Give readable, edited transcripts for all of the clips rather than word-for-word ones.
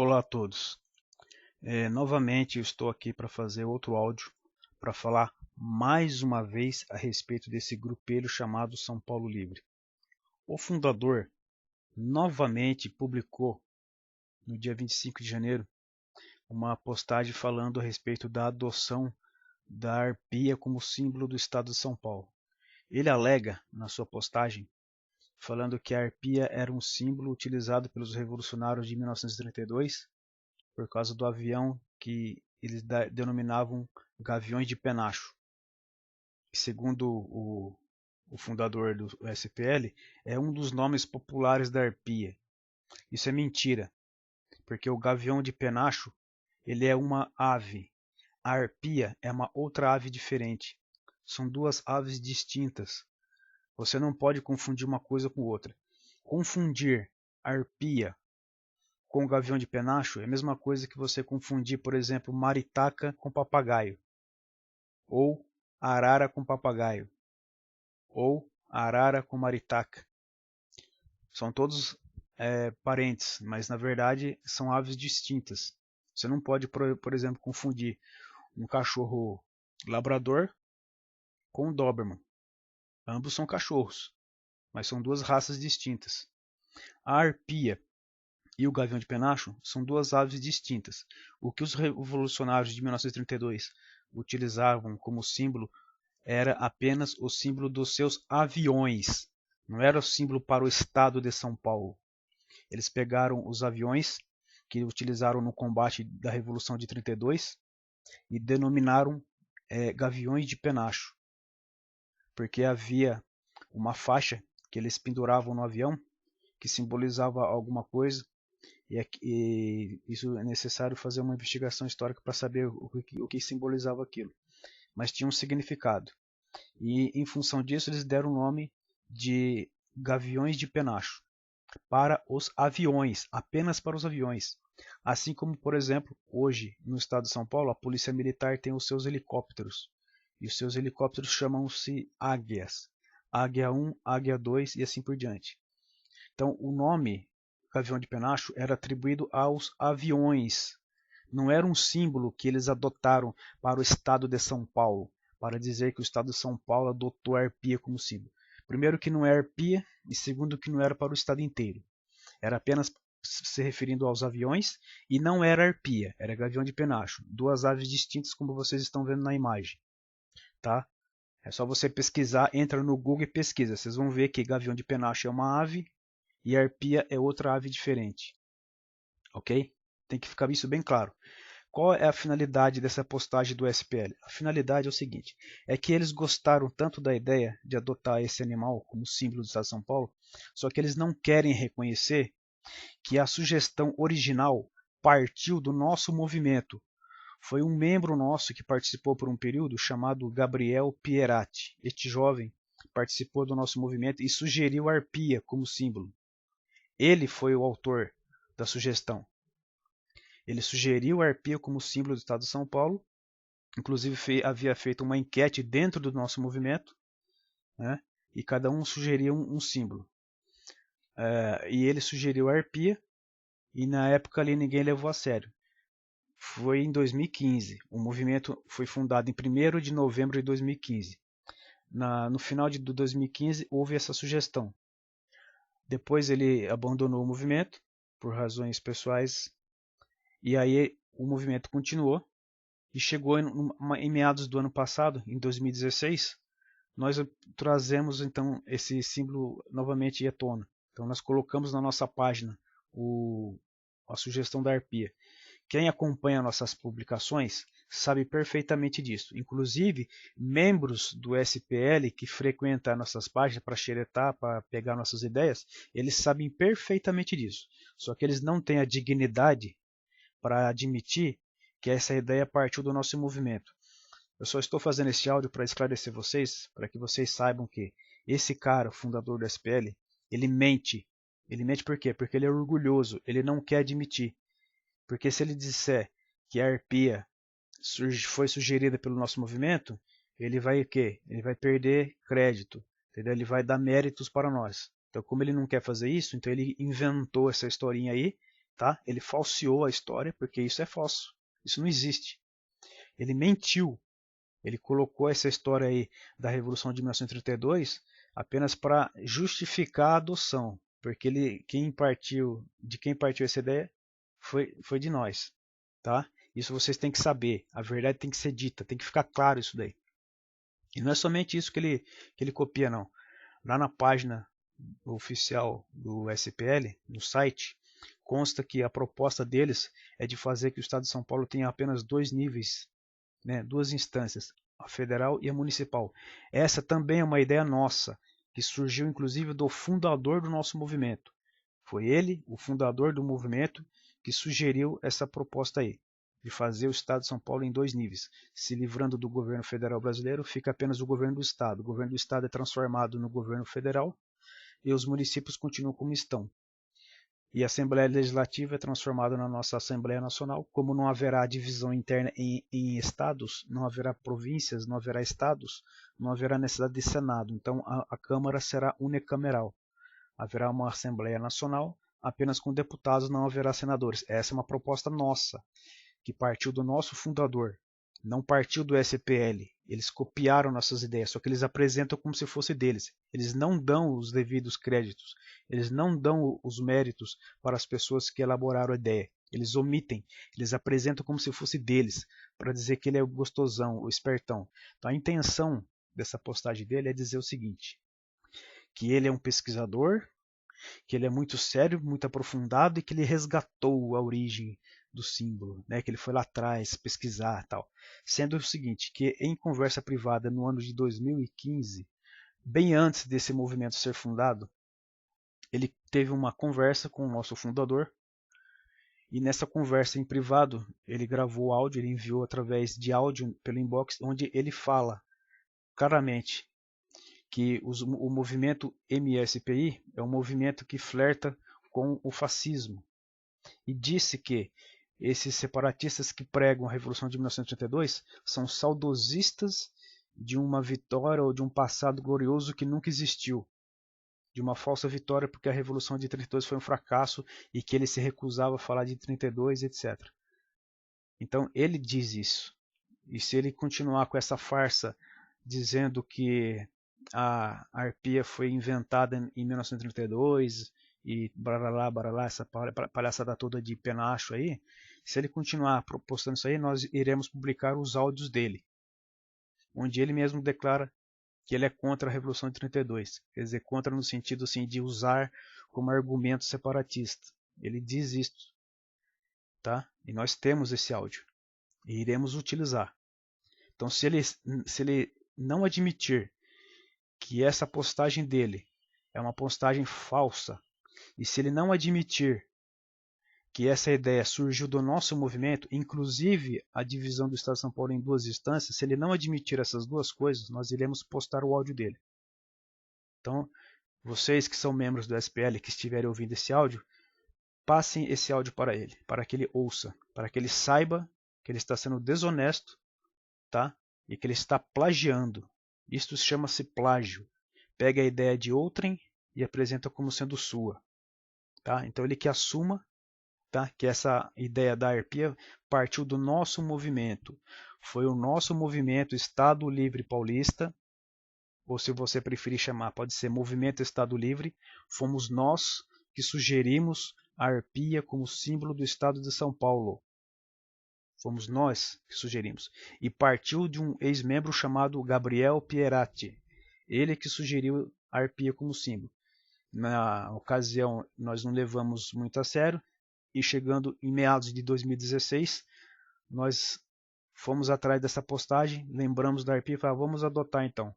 Olá a todos. Novamente eu estou aqui para fazer outro áudio para falar mais uma vez a respeito desse grupelho chamado São Paulo Livre. O fundador novamente publicou no dia 25 de janeiro uma postagem falando a respeito da adoção da arpia como símbolo do estado de São Paulo. Ele alega na sua postagem falando que a arpia era um símbolo utilizado pelos revolucionários de 1932 por causa do avião que eles denominavam gaviões de penacho. E segundo o fundador do SPL, é um dos nomes populares da arpia. Isso é mentira, porque o gavião de penacho ele é uma ave. A arpia é uma outra ave diferente. São duas aves distintas. Você não pode confundir uma coisa com outra. Confundir arpia com gavião de penacho é a mesma coisa que você confundir, por exemplo, maritaca com papagaio, ou arara com papagaio, ou arara com maritaca. São todos parentes, mas na verdade são aves distintas. Você não pode, por exemplo, confundir um cachorro labrador com um doberman. Ambos são cachorros, mas são duas raças distintas. A arpia e o gavião de penacho são duas aves distintas. O que os revolucionários de 1932 utilizavam como símbolo era apenas o símbolo dos seus aviões. Não era o símbolo para o estado de São Paulo. Eles pegaram os aviões que utilizaram no combate da Revolução de 32 e denominaram gaviões de penacho, porque havia uma faixa que eles penduravam no avião que simbolizava alguma coisa, e isso é necessário fazer uma investigação histórica para saber o que simbolizava aquilo, mas tinha um significado, e em função disso eles deram o nome de gaviões de penacho para os aviões, apenas para os aviões. Assim como, por exemplo, hoje no estado de São Paulo, a Polícia Militar tem os seus helicópteros, e os seus helicópteros chamam-se águias, Águia 1, Águia 2 e assim por diante. Então o nome gavião de penacho era atribuído aos aviões, não era um símbolo que eles adotaram para o estado de São Paulo, para dizer que o estado de São Paulo adotou a arpia como símbolo. Primeiro que não é arpia, e segundo que não era para o estado inteiro. Era apenas se referindo aos aviões, e não era arpia, era gavião de penacho. Duas aves distintas como vocês estão vendo na imagem. Tá? É só você pesquisar, entra no Google e pesquisa. Vocês vão ver que gavião de penacho é uma ave, e a arpia é outra ave diferente. Ok? Tem que ficar isso bem claro. Qual é a finalidade dessa postagem do SPL? A finalidade é o seguinte, é que eles gostaram tanto da ideia de adotar esse animal como símbolo do estado de São Paulo, só que eles não querem reconhecer que a sugestão original partiu do nosso movimento. Foi um membro nosso que participou por um período chamado Gabriel Pieratti. Este jovem participou do nosso movimento e sugeriu a arpia como símbolo. Ele foi o autor da sugestão. Ele sugeriu a arpia como símbolo do estado de São Paulo, inclusive havia feito uma enquete dentro do nosso movimento, né? E cada um sugeria um símbolo. E ele sugeriu a arpia, e na época ali ninguém levou a sério. Foi em 2015, o movimento foi fundado em 1º de novembro de 2015. No final de 2015 houve essa sugestão. Depois ele abandonou o movimento, por razões pessoais, e aí o movimento continuou, e chegou em meados do ano passado, em 2016, nós trazemos então esse símbolo novamente à tona. Então nós colocamos na nossa página a sugestão da arpia. Quem acompanha nossas publicações sabe perfeitamente disso. Inclusive, membros do SPL que frequentam nossas páginas para xeretar, para pegar nossas ideias, eles sabem perfeitamente disso. Só que eles não têm a dignidade para admitir que essa ideia partiu do nosso movimento. Eu só estou fazendo esse áudio para esclarecer vocês, para que vocês saibam que esse cara, o fundador do SPL, ele mente. Ele mente por quê? Porque ele é orgulhoso, ele não quer admitir. Porque se ele disser que a arpia foi sugerida pelo nosso movimento, ele vai o quê? Ele vai perder crédito, entendeu? Ele vai dar méritos para nós. Então, como ele não quer fazer isso, então ele inventou essa historinha aí, tá? Ele falseou a história, porque isso é falso. Isso não existe. Ele mentiu. Ele colocou essa história aí da Revolução de 1932 apenas para justificar a adoção, porque de quem partiu essa ideia foi de nós, tá? Isso vocês têm que saber. A verdade tem que ser dita, tem que ficar claro isso daí. E não é somente isso que ele copia, não. Lá na página oficial do SPL, no site, consta que a proposta deles é de fazer que o Estado de São Paulo tenha apenas 2 níveis, né, 2 instâncias, a federal e a municipal. Essa também é uma ideia nossa, que surgiu inclusive do fundador do nosso movimento. Foi ele, o fundador do movimento, que sugeriu essa proposta aí, de fazer o Estado de São Paulo em 2 níveis. Se livrando do governo federal brasileiro, fica apenas o governo do Estado. O governo do Estado é transformado no governo federal e os municípios continuam como estão. E a Assembleia Legislativa é transformada na nossa Assembleia Nacional. Como não haverá divisão interna em estados, não haverá províncias, não haverá estados, não haverá necessidade de Senado. Então a Câmara será unicameral. Haverá uma Assembleia Nacional apenas com deputados, não haverá senadores. Essa é uma proposta nossa, que partiu do nosso fundador, não partiu do SPL. Eles copiaram nossas ideias, só que eles apresentam como se fosse deles. Eles não dão os devidos créditos, eles não dão os méritos para as pessoas que elaboraram a ideia. Eles omitem, eles apresentam como se fosse deles, para dizer que ele é o gostosão, o espertão. Então a intenção dessa postagem dele é dizer o seguinte, que ele é um pesquisador, que ele é muito sério, muito aprofundado e que ele resgatou a origem do símbolo, né, que ele foi lá atrás pesquisar tal. Sendo o seguinte, que em conversa privada no ano de 2015, bem antes desse movimento ser fundado, ele teve uma conversa com o nosso fundador e nessa conversa em privado ele gravou áudio, ele enviou através de áudio pelo inbox, onde ele fala claramente que o movimento MSPI é um movimento que flerta com o fascismo e disse que esses separatistas que pregam a Revolução de 1932 são saudosistas de uma vitória ou de um passado glorioso que nunca existiu, de uma falsa vitória porque a Revolução de 32 foi um fracasso e que ele se recusava a falar de 32, etc. Então ele diz isso. E se ele continuar com essa farsa dizendo que a arpia foi inventada em 1932 e baralá, essa palhaçada toda de penacho aí, se ele continuar postando isso aí, nós iremos publicar os áudios dele, onde ele mesmo declara que ele é contra a Revolução de 32, quer dizer, contra no sentido assim, de usar como argumento separatista. Ele diz isso, tá? E nós temos esse áudio e iremos utilizar. Então, se ele não admitir que essa postagem dele é uma postagem falsa, e se ele não admitir que essa ideia surgiu do nosso movimento, inclusive a divisão do Estado de São Paulo em 2 instâncias, se ele não admitir essas 2 coisas, nós iremos postar o áudio dele. Então, vocês que são membros do SPL, que estiverem ouvindo esse áudio, passem esse áudio para ele, para que ele ouça, para que ele saiba que ele está sendo desonesto, tá? E que ele está plagiando. Isto chama-se plágio. Pega a ideia de outrem e apresenta como sendo sua. Tá? Então ele que assuma, tá, que essa ideia da arpia partiu do nosso movimento. Foi o nosso movimento Estado Livre Paulista, ou se você preferir chamar, pode ser Movimento Estado Livre. Fomos nós que sugerimos a arpia como símbolo do Estado de São Paulo. Fomos nós que sugerimos. E partiu de um ex-membro chamado Gabriel Pieratti. Ele que sugeriu a arpia como símbolo. Na ocasião, nós não levamos muito a sério. E chegando em meados de 2016, nós fomos atrás dessa postagem, lembramos da arpia e falamos, vamos adotar então.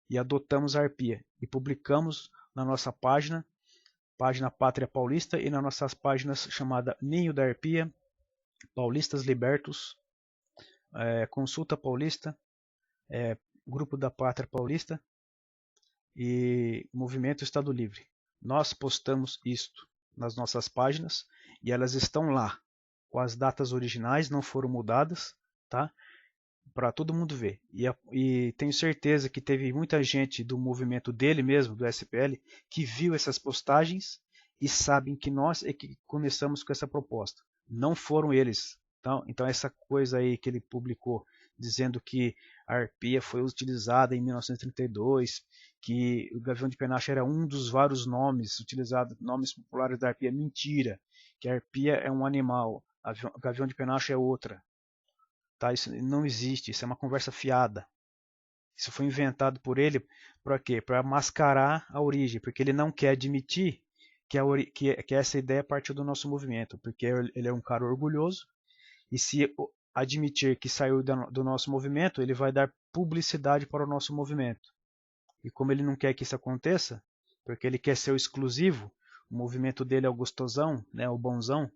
E adotamos a arpia. E publicamos na nossa página Pátria Paulista, e nas nossas páginas chamada Ninho da Arpia, Paulistas Libertos, Consulta Paulista, Grupo da Pátria Paulista e Movimento Estado Livre. Nós postamos isto nas nossas páginas e elas estão lá, com as datas originais, não foram mudadas, tá? Para todo mundo ver. E tenho certeza que teve muita gente do movimento dele mesmo, do SPL, que viu essas postagens e sabem que nós é que começamos com essa proposta. Não foram eles. Então essa coisa aí que ele publicou, dizendo que a arpia foi utilizada em 1932, que o gavião de penacha era um dos vários nomes utilizados, nomes populares da arpia. Mentira, que a arpia é um animal, o gavião de penacha é outra. Tá? Isso não existe, isso é uma conversa fiada. Isso foi inventado por ele para quê? Para mascarar a origem, porque ele não quer admitir que essa ideia partiu do nosso movimento, porque ele é um cara orgulhoso, e se admitir que saiu do nosso movimento, ele vai dar publicidade para o nosso movimento. E como ele não quer que isso aconteça, porque ele quer ser o exclusivo, o movimento dele é o gostosão, né, o bonzão.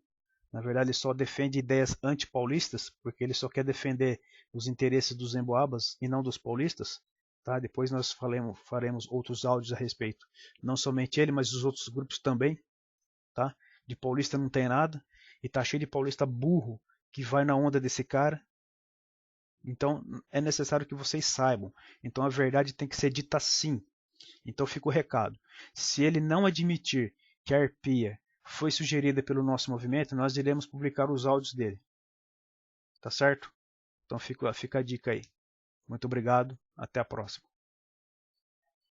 Na verdade, ele só defende ideias antipaulistas, porque ele só quer defender os interesses dos emboabas e não dos paulistas. Tá? Depois nós faremos outros áudios a respeito. Não somente ele, mas os outros grupos também. Tá? De paulista não tem nada. E tá cheio de paulista burro que vai na onda desse cara. Então é necessário que vocês saibam. Então a verdade tem que ser dita sim. Então fica o recado. Se ele não admitir que a arpia foi sugerida pelo nosso movimento, nós iremos publicar os áudios dele. Tá certo? Então fica a dica aí. Muito obrigado. Até a próxima.